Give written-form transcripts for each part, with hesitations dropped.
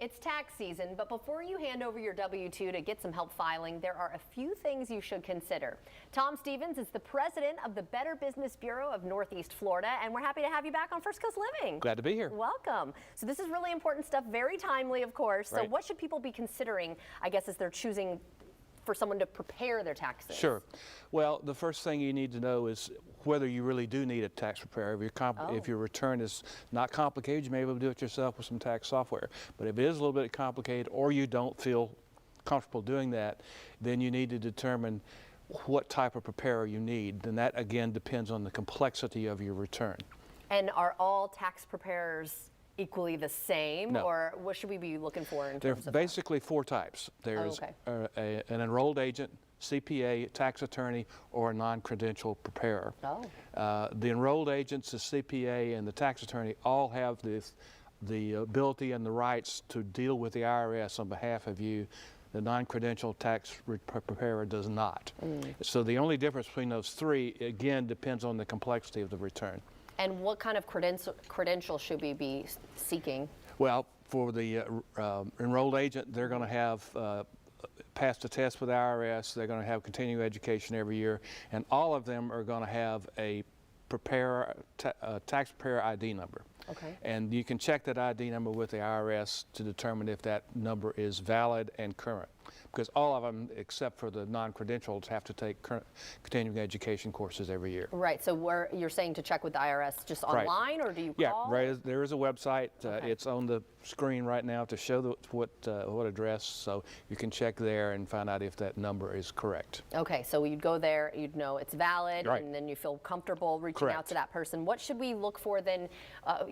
It's tax season, but before you hand over your W-2 to get some help filing, there are a few things you should consider. Tom Stevens is the president of the Better Business Bureau of Northeast Florida, and we're happy to have you back on First Coast Living. Glad to be here. Welcome. So this is really important stuff, very timely, of course. So Right. what should people be considering, I guess, as they're choosing for someone to prepare their taxes? Sure. Well, the first thing you need to know is whether you really do need a tax preparer. If your return is not complicated, you may be able to do it yourself with some tax software. But if it is a little bit complicated or you don't feel comfortable doing that, then you need to determine what type of preparer you need. And that, again, depends on the complexity of your return. And are all tax preparers equally the same? No. Or what should we be looking for in There are terms of basically four types. There's an enrolled agent, CPA, tax attorney, or a non-credential preparer. The enrolled agents, the CPA, and the tax attorney all have the ability and the rights to deal with the IRS on behalf of you. The non-credential tax preparer does not. So the only difference between those three, again, depends on the complexity of the return. And what kind of credential should we be seeking? Well, for the enrolled agent, they're going to have passed a test with the IRS. They're going to have continuing education every year, and all of them are going to have a tax preparer ID number. Okay. And you can check that ID number with the IRS to determine if that number is valid and current. Because all of them, except for the non-credentials, have to take continuing education courses every year. Right, so you're saying to check with the IRS just online, or do you call? Yeah, there is a website. It's on the screen right now to show what address, so you can check there and find out if that number is correct. Okay, so you'd go there, you'd know it's valid, Right. and then you feel comfortable reaching out to that person. What should we look for then?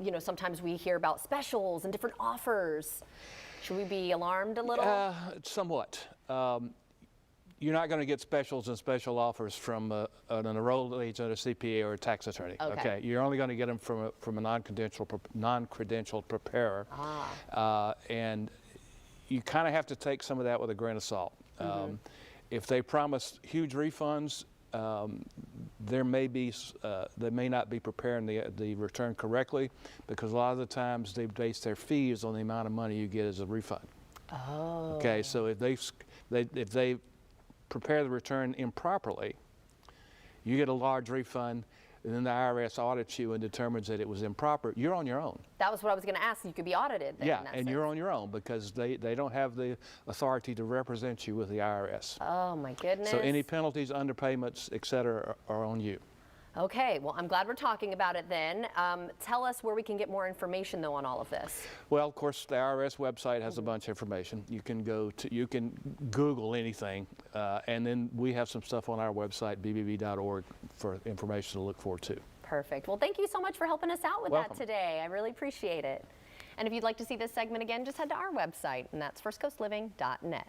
You know, sometimes we hear about specials and different offers. Should we be alarmed a little? Somewhat. You're not going to get specials and special offers from an enrolled agent, a CPA, or a tax attorney. Okay. You're only going to get them from a non-credentialed preparer. And you kind of have to take some of that with a grain of salt. If they promise huge refunds, they may not be preparing the return correctly, because a lot of the times they base their fees on the amount of money you get as a refund. Okay, so if they prepare the return improperly, you get a large refund, and then the IRS audits you and determines that it was improper. You're on your own. That was what I was going to ask. You could be audited then, yeah, and you're on your own, because they don't have the authority to represent you with the IRS. Oh my goodness. So any penalties, underpayments, et cetera, are on you. Okay, well, I'm glad we're talking about it then. Tell us where we can get more information, though, on all of this. Well, of course, the IRS website has a bunch of information. You can you can Google anything, and then we have some stuff on our website, bbb.org, for information to look for, too. Perfect. Well, thank you so much for helping us out with that today. I really appreciate it. And if you'd like to see this segment again, just head to our website, and that's firstcoastliving.net.